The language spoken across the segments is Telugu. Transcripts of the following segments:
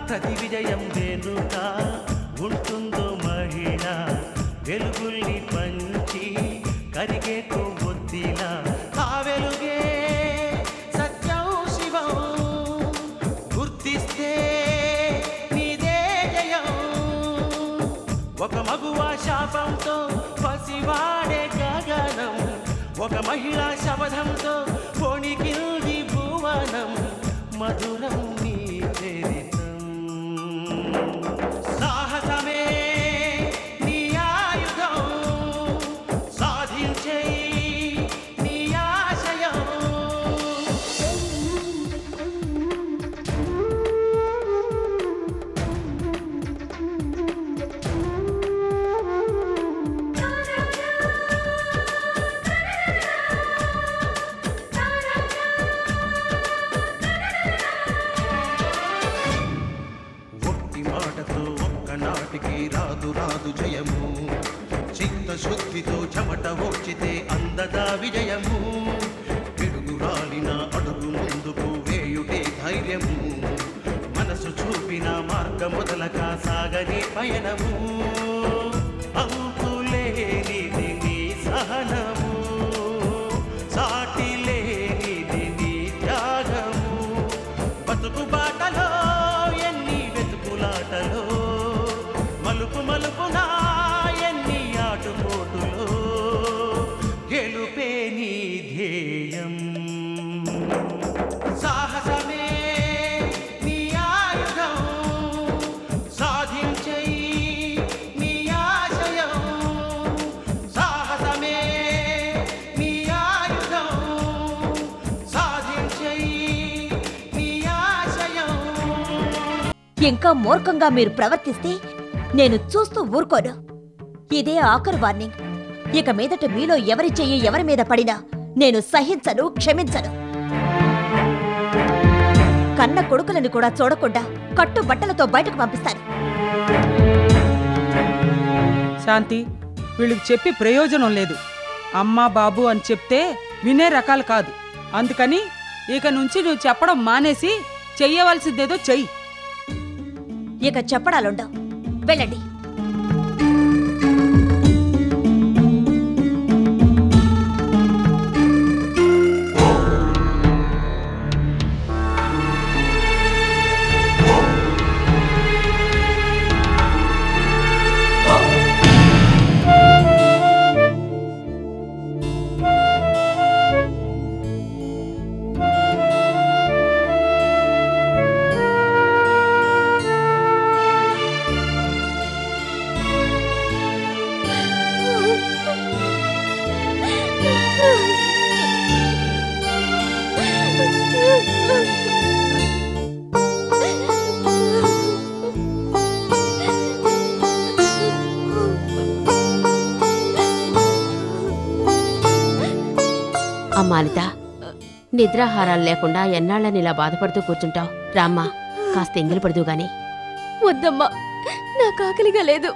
ప్రతి విజయం వెనుక ఉంటుందో మహిళ వెలుగుల్ని పంచి కరిగే కొవ్వొత్తిలా ఆ వెలుగే సత్యం శివం గుర్తిస్తే నీదే జయం ఒక మగువ శాపంతో పసివాడే గగనం ఒక మహిళా శబదంతో పొణికిల్ది భువనం మధురం నీ చరితం సాహసమే నీ ఆయుధం సాధించే నీ ఆశయం రాదు రాదు జయము చిత్తశుద్ధితో చెమట ఓర్చితే అందదా విజయము పిడుగు రాలిన అడుగు ముందుకు వేయుటే ధైర్యము మనసు చూపిన మార్గం మొదలక సాగని పయనము అంతులేనిది నీ సహనము సాటి లేనిది నీ త్యాగము బతుకు బాటలో ఎన్ని వెతుకులాటలో మలుపు మలుపునా ఎన్ని ఆటుపోటులో గెలుపే నీ ధ్యేయం సాహసమే నీ ఆయుధం సాధించే నీ ఆశయం సాహసమే నీ ఆయుధం సాధించే నీ ఆశయం. ఇంకా మూర్ఖంగా మీరు ప్రవర్తిస్తే నేను చూస్తూ ఊరుకోను. ఇదే ఆఖరు వార్నింగ్. ఇక మీదట మీలో ఎవరి చెయ్యి ఎవరి మీద పడినా నేను సహించను, క్షమించను. కన్న కొడుకులను కూడా చూడకుండా కట్టు బట్టలతో బయటకు పంపిస్తాను. శాంతి, వీళ్ళకి చెప్పి ప్రయోజనం లేదు. అమ్మా బాబు అని చెప్తే వినే రకాలు కాదు. అందుకని ఇక నుంచి నువ్వు చెప్పడం మానేసి చెయ్యవలసిందేదో చెయ్యి. ఇక చెప్పడాలుండవు. వెళ్ళండి. అమ్మానిత, నిద్రాహారాలు లేకుండా ఎన్నాళ్ళని ఇలా బాధపడుతూ కూర్చుంటావు? రామ్మా, కాస్త ఎంగిలి పడుతూ గాని. వద్దమ్మా, నాకు ఆకలిగా లేదు,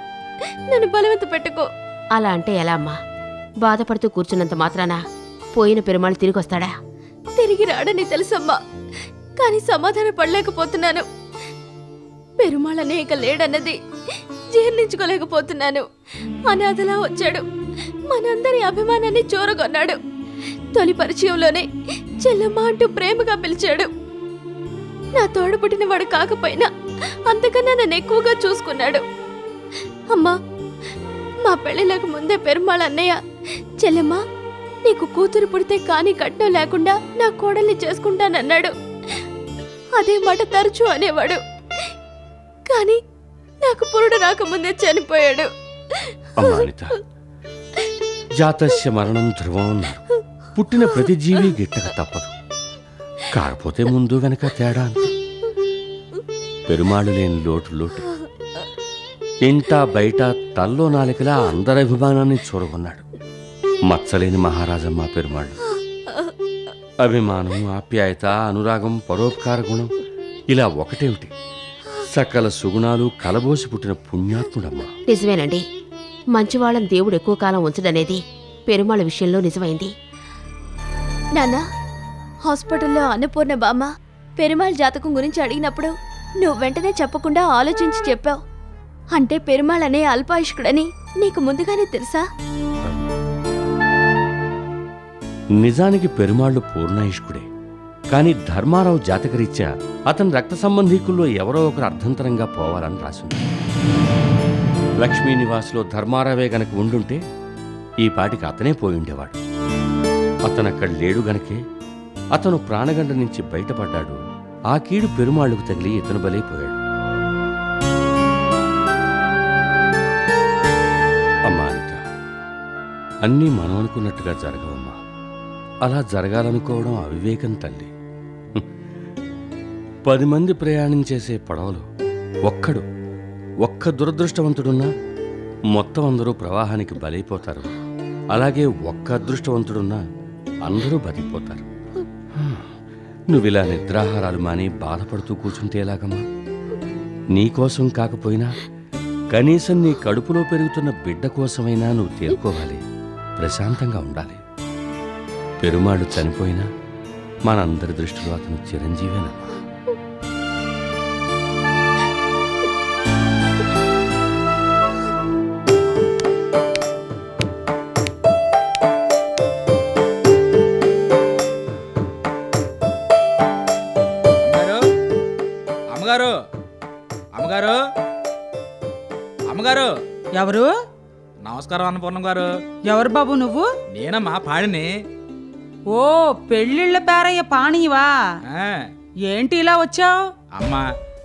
నన్ను బలవంత పెట్టుకో. అలా అంటే ఎలా అమ్మా? బాధపడుతూ కూర్చున్నంత మాత్రాన పోయిన పెరుమాళ్ళు తిరిగొస్తాడా? తిరిగి రాడని తెలుసమ్మా, కానీ సమాధాన పడలేకపోతున్నాను. పెరుమాళ్ళనే ఇక లేడన్నది జీర్ణించుకోలేకపోతున్నాను. అనాథలా వచ్చాడు, మనందరి అభిమానాన్ని చూరగొన్నాడు. తొలి పరిచయంలోనే చెల్లమ్మ అంటూ ప్రేమగా పిలిచాడు. నా తోడబుట్టిన వాడు కాకపోయినా అంతకన్నా నన్ను ఎక్కువగా చూసుకున్నాడు. అమ్మా, మా పెళ్లిలకు ముందే పెరుమాళ అన్నయ్య, చెల్లెమ్మ నీకు కూతురు పుడితే కానీ కట్నం లేకుండా నా కోడల్ని చేసుకుంటానన్నాడు. అదే మాట తరచూ అనేవాడు. కానీ నాకు పురుడు రాకముందే చనిపోయాడు. జాతస్య మరణం ధ్రువం అన్నారు. పుట్టిన ప్రతి జీవి గిట్టక తప్పదు. కాకపోతే ముందు వెనక తేడా అంతే. పెరుమాళ్ళు లేని లోటు. ఇంట బయట తల్లో నాలికలా అందరి అభిమానాన్ని చూరగొన్నాడు. మచ్చలేని మహారాజమ్మ పెరుమాళ్ళు. అభిమానం, ఆప్యాయత, అనురాగం, పరోపకార గుణం ఇలా ఒకటేమిటి సకల సుగుణాలు కలబోసి పుట్టిన పుణ్యాత్ముడమ్మా. నిజమేనండి, మంచివాళ్ళని దేవుడు ఎక్కువ కాలం ఉంచడనేది పెరుమాళ్ళ విషయంలో నిజమైంది. నాన్న, హాస్పిటల్లో అన్నపూర్ణ బామ్మ పెరుమాళ్ జాతకం గురించి అడిగినప్పుడు నువ్వు వెంటనే చెప్పకుండా ఆలోచించి చెప్పావు. అంటే పెరుమాళనే అల్పాయుష్కుడని నీకు ముందుగానే తెలుసా? నిజానికి పెరుమాళ్ళు పూర్ణాయుష్కుడే. కాని ధర్మారావు జాతకరీత్యా అతని రక్త సంబంధీకుల్లో ఎవరో ఒకరు అర్ధంతరంగా పోవాలని రాసింది. లక్ష్మీ నివాస్లో ధర్మారావే గనక ఉండుంటే ఈ పాటికి అతనే పోయి ఉండేవాడు. అతనక్కడ లేడు గనకే అతను ప్రాణగండ నుంచి బయటపడ్డాడు. ఆ కీడు పెరుమాళ్ళకు తగిలి ఇతను బలైపోయాడు. అమ్మా అనిత, అన్నీ మనం అనుకున్నట్టుగా జరగవమ్మా. అలా జరగాలనుకోవడం అవివేకం తల్లి. 10 మంది ప్రయాణం చేసే పడవలో ఒక్క దురదృష్టవంతుడున్నా మొత్తం అందరూ ప్రవాహానికి బలైపోతారు. అలాగే ఒక్క అదృష్టవంతుడున్నా అందరూ బతికిపోతారు. నువ్విలా నిద్రాహారాలు మాని బాధపడుతూ కూర్చుంటే ఎలాగమ్మా? నీకోసం కాకపోయినా కనీసం నీ కడుపులో పెరుగుతున్న బిడ్డ కోసమైనా నువ్వు తేరుకోవాలి, ప్రశాంతంగా ఉండాలి. పెరుమాళ్ళు చనిపోయినా మనందరి దృష్టిలో అతను చిరంజీవేనమ్మా. అమ్మగారు అమ్మగారు అమ్మగారు ఎవరు? నమస్కారం అన్నపూర్ణం గారు. ఎవరు బాబు నువ్వు? నేనమ్మా పాడిని. ఓ, పెళ్ళిళ్ళ పేరయ్య పాణివా? ఏంటి ఇలా వచ్చావు? అమ్మా,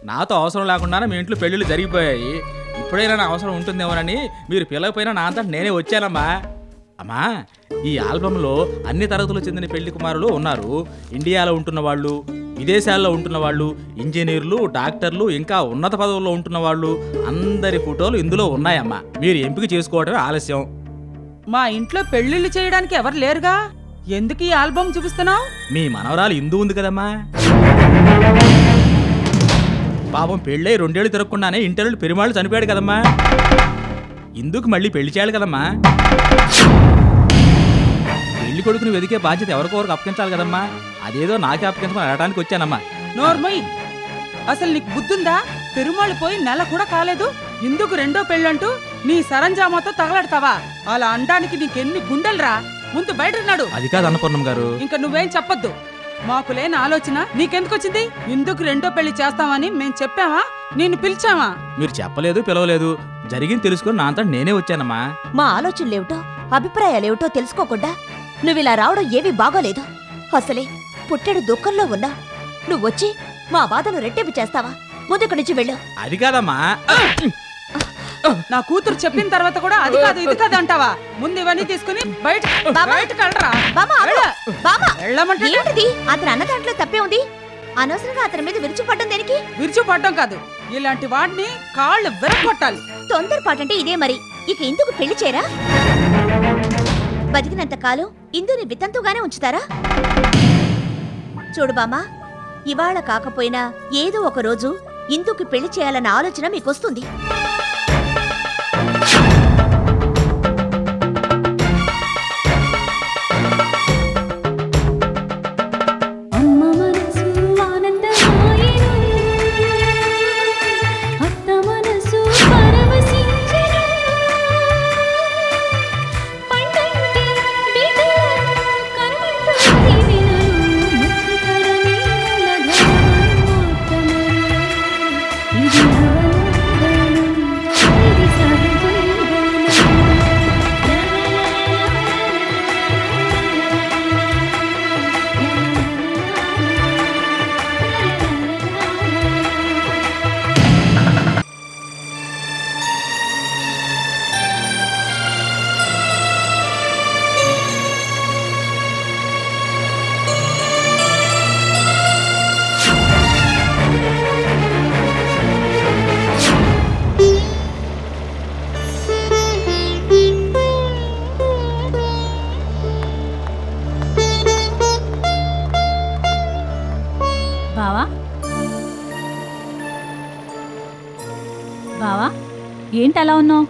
నాతో అవసరం లేకుండానే మీ ఇంట్లో పెళ్ళిళ్ళు జరిగిపోయాయి. ఇప్పుడైనా నా అవసరం ఉంటుందేమోనని మీరు పిలవపోయినా నా అంతా నేనే వచ్చానమ్మా. అమ్మా, ఈ ఆల్బంలో అన్ని తరగతులకు చెందిన పెళ్లి కుమారులు ఉన్నారు. ఇండియాలో ఉంటున్న వాళ్ళు, విదేశాల్లో ఉంటున్న వాళ్ళు, ఇంజనీర్లు, డాక్టర్లు, ఇంకా ఉన్నత పదవుల్లో ఉంటున్న వాళ్ళు అందరి ఫోటోలు ఇందులో ఉన్నాయమ్మా. మీరు ఎంపిక చేసుకోవడమే ఆలస్యం. మా ఇంట్లో పెళ్లిళ్ళు చేయడానికి ఎవరు లేరుగా, ఎందుకు ఈ ఆల్బమ్ చూపిస్తున్నావు? మీ మనవరాలు ఇందు ఉంది కదమ్మా. పాపం పెళ్ళై 2 ఏళ్ళు తిరగకుండానే ఇంటర్వ్యూలు పెరుమాళ్ళు చనిపోయాడు కదమ్మా. ఇందుకు మళ్ళీ పెళ్లి చేయాలి కదమ్మా. పెళ్లి కొడుకుని వెతికే బాధ్యత ఎవరికొరకు అప్పగించాలి కదమ్మా. అదేదో నాకే అప్పగించమని అడగడానికి వచ్చానమ్మా. నోర్మయ్, అసలు నీకు బుద్ధుందా? పెరుమాళ్ళు పోయి నెల కూడా కాలేదు, ఇందుకు 2వ పెళ్ళంటూ నీ సరంజామాతో తగలడతావా? అలా అనడానికి నీకెన్ని గుండెలరా? ముందు బయటన్నాడు. అది కాదు అన్నపూర్ణం గారు. ఇంకా నువ్వేం చెప్పొద్దు. మాకు లేని ఆలోచన నీకెందుకు వచ్చింది? ఇందుకు 2వ పెళ్లి చేస్తామని మేం చెప్పావా? నిన్ను పిలిచావా? మీరు చెప్పలేదు, పిలవలేదు. జరిగింది తెలుసుకుని నా అంతా నేనే వచ్చానమ్మా. మా ఆలోచనలేమిటో అభిప్రాయాలేమిటో తెలుసుకోకుండా నువ్విలా రావడం ఏమీ బాగోలేదు. అసలే పుట్టెడు దుఃఖంలో ఉన్నా నువ్వొచ్చి మా బాధను రెట్టింపు చేస్తావా? ముందు ఇక్కడి నుంచి వెళ్ళు. అది కాదమ్మా. నా కూతురు చెప్పిన తర్వాత కూడా అది కాదు ఇది కాదు అంటావా? ముందు ఇవన్నీ తీసుకుని బయటకు వెళ్ళరా. ఏంటిది? అతను అన్న దాంట్లో తప్పే ఉంది. అనవసరంగా అతని మీద విరుచుపడ్డం దేనికి? విరుచుపడ్డం కాదు, ఇలాంటి వాడిని కాళ్ళు విరగొట్టాలి. తొందరపాటంటే ఇదే మరి. ఇక ఇందుకు పెళ్లి చేయరా? బతికినంత కాలం ఇందుని వితంతుగానే ఉంచుతారా? చూడు బామ్మా, ఇవాళ కాకపోయినా ఏదో ఒక రోజు ఇందుకు పెళ్లి చేయాలన్న ఆలోచన మీకొస్తుంది. బావా, ఏంటి అలా ఉన్నావు?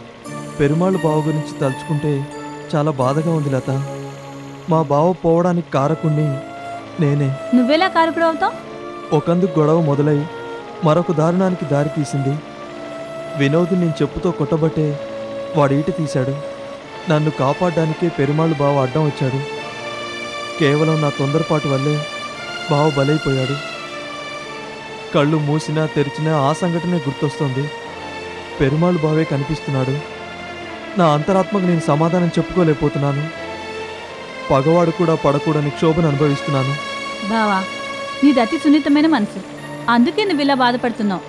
పెరుమాళ్ బావ గురించి తలుచుకుంటే చాలా బాధగా ఉంది లత. మా బావ పోవడానికి కారకుణ్ణి నేనే. నువ్వెలా కారకుడు అవుతావు? ఒకందుకు గొడవ మొదలై మరొక దారుణానికి దారి తీసింది. వినోద్ నేను చెప్పుతో కొట్టబట్టే వాడు ఈట తీశాడు. నన్ను కాపాడడానికే పెరుమాళ్ళు బావ అడ్డం వచ్చాడు. కేవలం నా తొందరపాటు వల్లే బావ బలైపోయాడు. కళ్ళు మూసినా తెరిచినా ఆ సంఘటనే గుర్తొస్తుంది. పెరుమాళ్ళు బావే కనిపిస్తున్నాడు. నా అంతరాత్మకు నేను సమాధానం చెప్పుకోలేకపోతున్నాను. పగవాడు కూడా పడకూడని క్షోభను అనుభవిస్తున్నాను. బావా, నీది అతి సున్నితమైన మనసు, అందుకే నువ్వు ఇలా బాధపడుతున్నావు.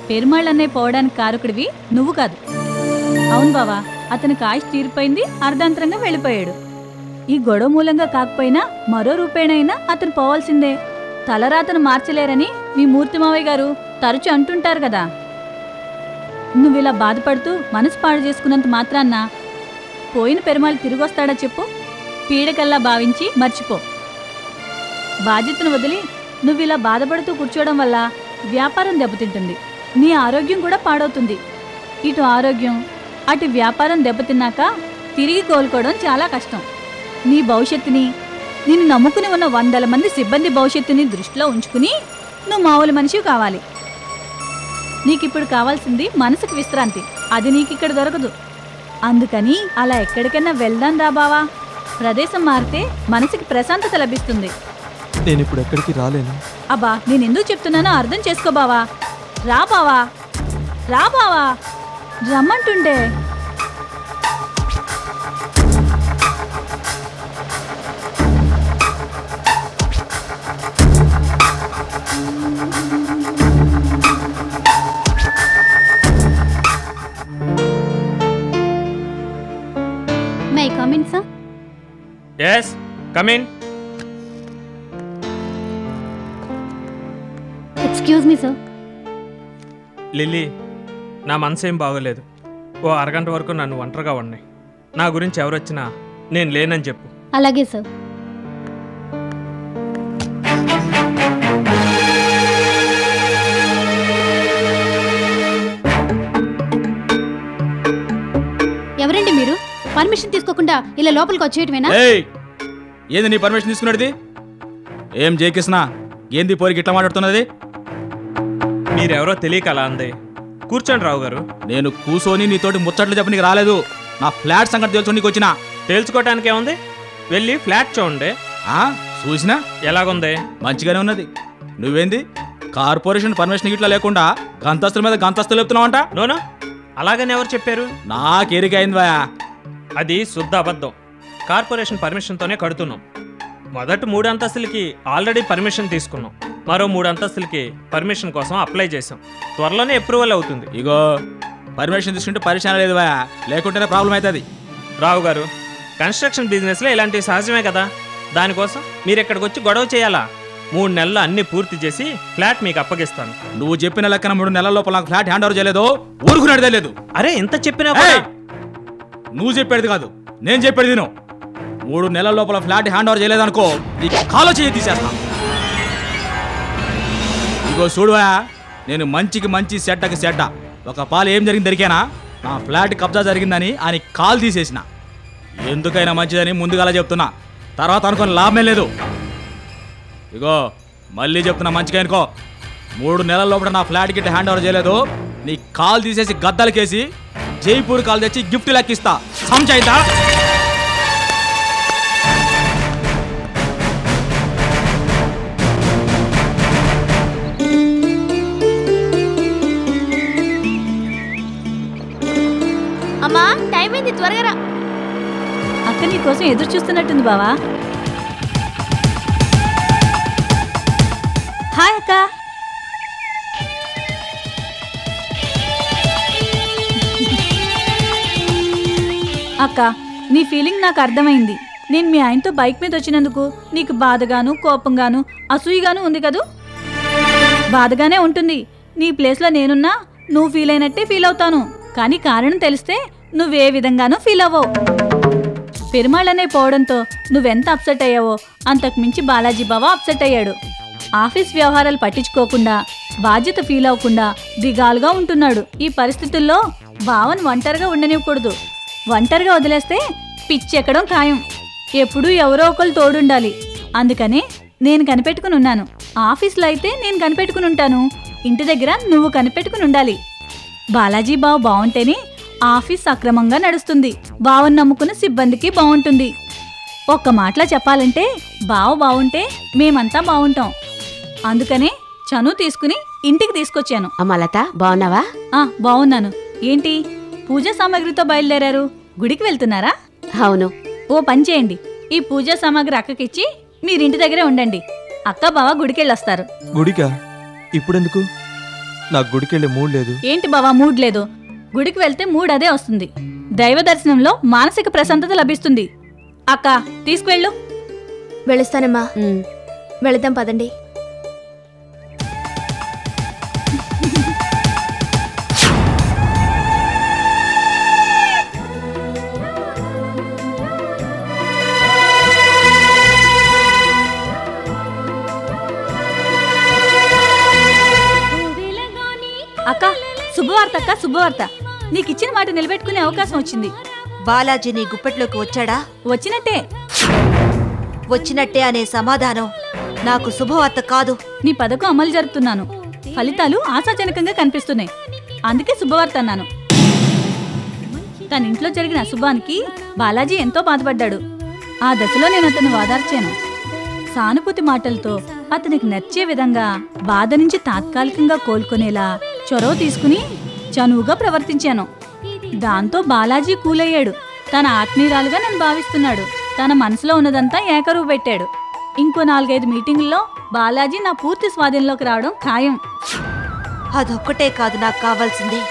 పెరుమాళ్ళన్నే పోవడానికి కారకుడివి నువ్వు కాదు. అవును బావా, అతనికి ఆయుష్ తీరిపోయింది, అర్ధాంతరంగా వెళ్ళిపోయాడు. ఈ గొడవ మూలంగా కాకపోయినా మరో రూపేణైనా అతను పోవాల్సిందే. తలరాతను మార్చలేరని మీ మూర్తి మావయ్య గారు తరచు అంటుంటారు కదా. నువ్విలా బాధపడుతూ మనసు పాడు చేసుకున్నంత మాత్రాన్న పోయిన పెరుమాళ్ళు తిరిగొస్తాడా చెప్పు? పీడకల్లా భావించి మర్చిపో. బాధ్యతను వదిలి నువ్విలా బాధపడుతూ కూర్చోవడం వల్ల వ్యాపారం దెబ్బతింటుంది, నీ ఆరోగ్యం కూడా పాడవుతుంది. ఇటు ఆరోగ్యం అటు వ్యాపారం దెబ్బతిన్నాక తిరిగి కోలుకోవడం చాలా కష్టం. నీ భవిష్యత్తుని, నిన్ను నమ్ముకుని ఉన్న 100 మంది సిబ్బంది భవిష్యత్తుని దృష్టిలో ఉంచుకుని నువ్వు మామూలు మనిషివి కావాలి. నీకిప్పుడు కావాల్సింది మనసుకు విశ్రాంతి, అది నీకిక్కడ దొరకదు. అందుకని అలా ఎక్కడికైనా వెళ్దాం రా బావా. ప్రదేశం మారితే మనసుకి ప్రశాంతత లభిస్తుంది. నేను ఇప్పుడు ఎక్కడికి రాలేను. అబ్బా, నేనెందుకు చెప్తున్నానో అర్థం చేసుకో బావా. రా బావా, రా బావా, రమ్మంటుండే. May I come in, sir? Yes, come in. Excuse me, sir. Lily, నా మనసేం బాగోలేదు. ఓ అరగంట వరకు నన్ను ఒంటరిగా ఉన్నాయి. నా గురించి ఎవరొచ్చినా నేను లేనని చెప్పు. అలాగే సార్. ఎవరండి మీరు? పర్మిషన్ తీసుకోకుండా ఇలా లోపలికి వచ్చేయటమేనా? ఏంది నీ పర్మిషన్ తీసుకున్నది? ఏం జయకృష్ణ, ఏంది పోరికి ఇట్లా మాట్లాడుతున్నది? మీరెవరో తెలియక అలా అంది. కూర్చోండి రావు గారు. నేను కూసోని నీతోటి ముచ్చట్లు చెప్పనీకి రాలేదు. నా ఫ్లాట్ సంగతి తెలుసుకోనికి వచ్చినా. తెలుసుకోవటానికి ఏముంది, వెళ్ళి ఫ్లాట్ చూడండి. చూసినా ఎలాగుంది? మంచిగానే ఉన్నది. నువ్వేంది కార్పొరేషన్ పర్మిషన్ ఇట్లా లేకుండా గంతస్తుల మీద గంతస్తులు చెప్తున్నావంట? నోనా, అలాగని ఎవరు చెప్పారు? నాకేరికైంది భయా. అది శుద్ధ అబద్ధం. కార్పొరేషన్ పర్మిషన్తోనే కడుతున్నాం. మొదటి 3 అంతస్తులకి ఆల్రెడీ పర్మిషన్ తీసుకున్నాం. మరో 3 అంతస్తులకి పర్మిషన్ కోసం అప్లై చేసాం. త్వరలోనే అప్రూవల్ అవుతుంది. ఇగో పర్మిషన్ తీసుకుంటే పరిచయం లేదు భయా, లేకుంటేనే ప్రాబ్లం అవుతుంది. రావు గారు, కన్స్ట్రక్షన్ బిజినెస్లో ఇలాంటివి సహజమే కదా. దానికోసం మీరు ఇక్కడికి వచ్చి గొడవ చేయాలా? 3 నెలల్లో అన్ని పూర్తి చేసి ఫ్లాట్ మీకు అప్పగిస్తాను. నువ్వు చెప్పిన లెక్కన 3 నెలల లోపల నాకు ఫ్లాట్ హ్యాండ్ ఓవర్ చేయలేదు, ఊరుకునేది లేదు. అరే, ఎంత చెప్పినా నువ్వు చెప్పేది కాదు, నేను చెప్పేది విను. 3 నెలల లోపల ఫ్లాట్ హ్యాండ్ ఓవర్ చేయలేదనుకో, నీ కాలో చేయి తీసేస్తా. ఇగో చూడువా, నేను మంచికి మంచి సెడ్డకి సెడ్డ. ఒక పాలు ఏం జరిగింది దొరికానా, నా ఫ్లాట్ కబ్జా జరిగిందని ఆయన కాలు తీసేసిన. ఎందుకైనా మంచిదని ముందుగా చెప్తున్నా, తర్వాత అనుకుని లాభమే లేదు. ఇగో మళ్ళీ చెప్తున్నా, మంచిగా అనుకో. 3 నెలల లోపల నా ఫ్లాట్ గిట్ట హ్యాండ్ ఓవర్ చేయలేదు, నీ కాలు తీసేసి గద్దలకేసి జైపూర్ కాలు తెచ్చి గిఫ్ట్ లెక్కిస్తా. సంచయితా? అమ్మా, టైం అయింది, త్వరగా రా. అక్క నీ కోసం ఎదురు చూస్తున్నట్టుంది బావా. హాయ్ అక్క. అక్క, నీ ఫీలింగ్ నాకు అర్థమైంది. నేను మీ ఆయనతో బైక్ మీద వచ్చినందుకు నీకు బాధగాను, కోపంగాను, అసూయగాను ఉంది కదూ? బాధగానే ఉంటుంది. నీ ప్లేస్లో నేనున్నా నువ్వు ఫీల్ అయినట్టే ఫీల్ అవుతాను. కానీ కారణం తెలిస్తే నువ్వే విధంగానూ ఫీల్ అవ్వవు. పెరుమాళ్ళనే పోవడంతో నువ్వెంత అప్సెట్ అయ్యావో అంతకు మించి బాలాజీ బావ అప్సెట్ అయ్యాడు. ఆఫీస్ వ్యవహారాలు పట్టించుకోకుండా, బాధ్యత ఫీల్ అవ్వకుండా దిగాలుగా ఉంటున్నాడు. ఈ పరిస్థితుల్లో బావను ఒంటరిగా ఉండనివ్వకూడదు. ఒంటరిగా వదిలేస్తే పిచ్చెక్కడం ఖాయం. ఎప్పుడూ ఎవరో ఒకరు తోడుండాలి. అందుకనే నేను కనిపెట్టుకుని ఉన్నాను. ఆఫీస్లో అయితే నేను కనిపెట్టుకుని ఉంటాను, ఇంటి దగ్గర నువ్వు కనిపెట్టుకుని ఉండాలి. బాలాజీ బావ బావుంటేనే ఆఫీస్ సక్రమంగా నడుస్తుంది. బావని నమ్ముకున్న సిబ్బందికి బావుంటుంది. ఒక్క మాటలో చెప్పాలంటే బావ బావుంటే మేమంతా బావుంటాం. అందుకనే చను తీసుకుని ఇంటికి తీసుకొచ్చాను. అమ్మా లత, బాగున్నావా? బావున్నాను. ఏంటి పూజా సామాగ్రితో బయలుదేరారు? గుడికి వెళ్తున్నారా? అవును. ఓ పని చేయండి, ఈ పూజా సామాగ్రి అక్కకిచ్చి మీరింటి దగ్గరే ఉండండి. అక్క బావ గుడికెళ్ళొస్తారు. గుడికా? ఇప్పుడెందుకు? నాకు గుడికెళ్ళే మూడ్ లేదు. ఏంటి బావా మూడ్ లేదు? గుడికి వెళ్తే మూడ్ అదే వస్తుంది. దైవ దర్శనంలో మానసిక ప్రశాంతత లభిస్తుంది. అక్క తీసుకువెళ్ళు. వెళుస్తానమ్మా. వెళదాం పదండి. అక్క శుభవార్త, అక్క శుభవార్త. నీకిచ్చిన మాట నిలబెట్టుకునే అవకాశం వచ్చింది. బాలాజీ నీ గుప్పెట్లోకి వచ్చాడా? వచ్చినట్టే. వచ్చినట్టే అనే సమాధానం నాకు శుభవార్త కాదు. నీ పథకం అమలు జరుపుతున్నాను. ఫలితాలు ఆశాజనకంగా కనిపిస్తున్నాయి. అందుకే శుభవార్త అన్నాను. తన ఇంట్లో జరిగిన అశుభానికి బాలాజీ ఎంతో బాధపడ్డాడు. ఆ దశలో నేను అతను వాదార్చాను. సానుభూతి మాటలతో అతనికి నచ్చే విధంగా బాధ నుంచి తాత్కాలికంగా కోలుకునేలా చొరవ తీసుకుని చనువుగా ప్రవర్తించాను. దాంతో బాలాజీ కూలయ్యాడు. తన ఆత్మీయురాలుగా నన్ను భావిస్తున్నాడు. తన మనసులో ఉన్నదంతా ఏకరువు పెట్టాడు. ఇంకో 4-5 మీటింగుల్లో బాలాజీ నా పూర్తి స్వాధీనంలోకి రావడం ఖాయం. అదొక్కటే కాదు నాకు కావాల్సింది.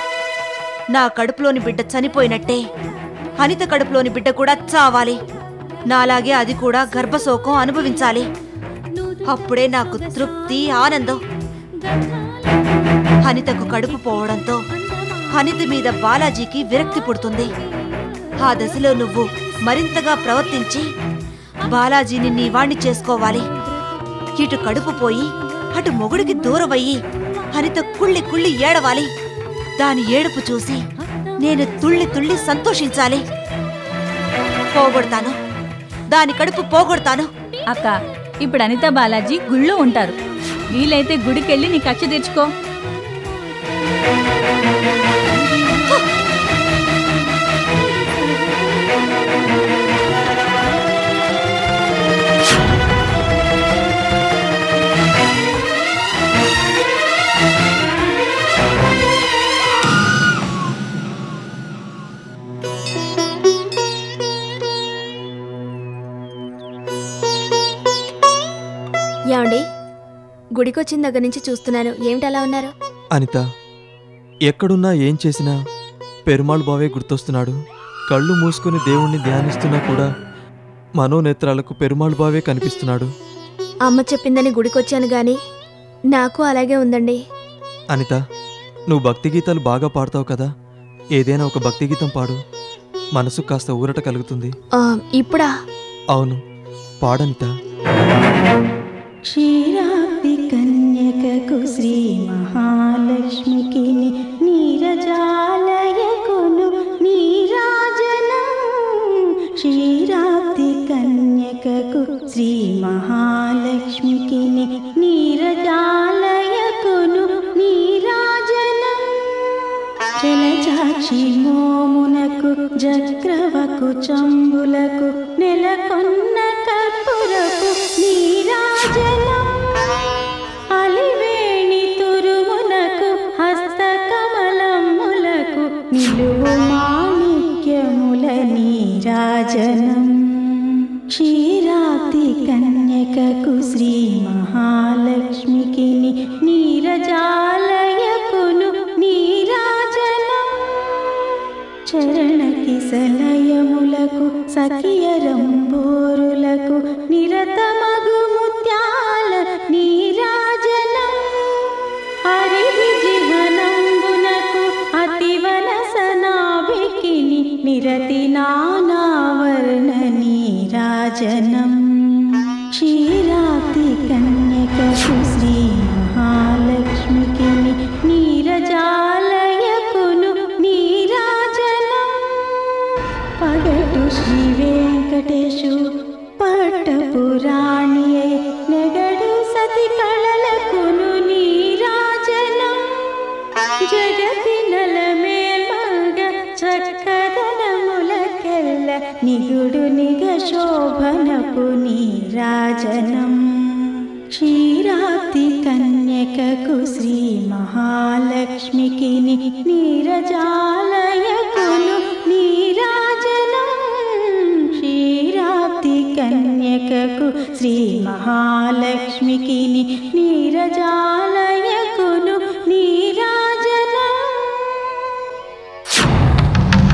నా కడుపులోని బిడ్డ చనిపోయినట్టే అనిత కడుపులోని బిడ్డ కూడా చావాలి. నాలాగే అది కూడా గర్భశోకం అనుభవించాలి. అప్పుడే నాకు తృప్తి, ఆనందం. అనితకు కడుపు పోవడంతో అనిత మీద బాలాజీకి విరక్తి పుడుతుంది. ఆ దశలో నువ్వు మరింతగా ప్రవర్తించి బాలాజీని నీ వాణ్ణి చేసుకోవాలి. ఇటు కడుపు పోయి అటు మొగుడికి దూరమయ్యి అనిత కుళ్ళి కుళ్ళి ఏడవాలి. దాని ఏడుపు చూసి నేను తుళ్ళి తుళ్ళి సంతోషించాలి. పోగొడతాను, దాని కడుపు పోగొడతాను. అక్క ఇప్పుడు అనిత బాలాజీ గుళ్ళో ఉంటారు. వీలైతే గుడికెళ్ళి నీ కక్ష తీర్చుకో. ఏమండి, గుడికొచ్చిన దగ్గర నుంచి చూస్తున్నాను. ఏమిటి అలా ఉన్నారు? అనిత, ఎక్కడున్నా ఏం చేసినా పెరుమాళ్ బావే గుర్తొస్తున్నాడు. కళ్ళు మూసుకుని దేవుణ్ణి ధ్యానిస్తున్నా కూడా మనోనేత్రాలకు పెరుమాళ్ బావే కనిపిస్తున్నాడు. అమ్మ చెప్పిందని గుడికొచ్చాను గాని నాకు అలాగే ఉందండి. అనిత, నువ్వు భక్తి గీతాలు బాగా పాడతావు కదా, ఏదైనా ఒక భక్తి గీతం పాడు. మనసు కాస్త ఊరట కలుగుతుంది. ఇప్పుడా? అవును, పాడనిత. క్షీరాబ్ది కన్యకకు శ్రీ మహాలక్ష్మికి నీరజాలయకును నీరాజనం. క్షీరాబ్ది కన్యకకు శ్రీ మహాలక్ష్మికి నీరజాలయకును నీరాజనం. జలజాక్షి మోమునకు జగ్రవకు చంబులకు నెలకొన్న కర్పూరపు నీరాజనం. అలివేణి తురుమునకు హస్తకమలములకు నిలువు మాణిక్యముల నీరాజనం. క్షీరాబ్ది కన్యకకు శ్రీ మహాలక్ష్మికి నీరజాలయకును నీరాజనం. చరణ కిసలయములకు సఖియరంబోరులకు నిరతమగు ముత్యాల నీరాజనం. హరివిజిహనంబునకు అతివనసనాభికి నిరతి నానావర్ణ నీరాజనం. క్షీరాబ్ది కన్యకకు శ్రీ మహాలక్ష్మికి నీరజాలయకును నీరాజనం. పగటు శ్రీ వెంకటేశు పట్టపురాణియే నెగడు సతి కళలకును నీరాజనం. జగతి నలమేల్మగ చక్కదనములకెల్ల నిగుడు నిగ శోభనపు నీరాజనం క్షీరాబ్ది కన్యకకు శ్రీ మహాలక్ష్మికి నీరజాలయకును నీరాజనం క్షీరాబ్ది కన్యకకు శ్రీ మహాలక్ష్మికి నీరజాలయ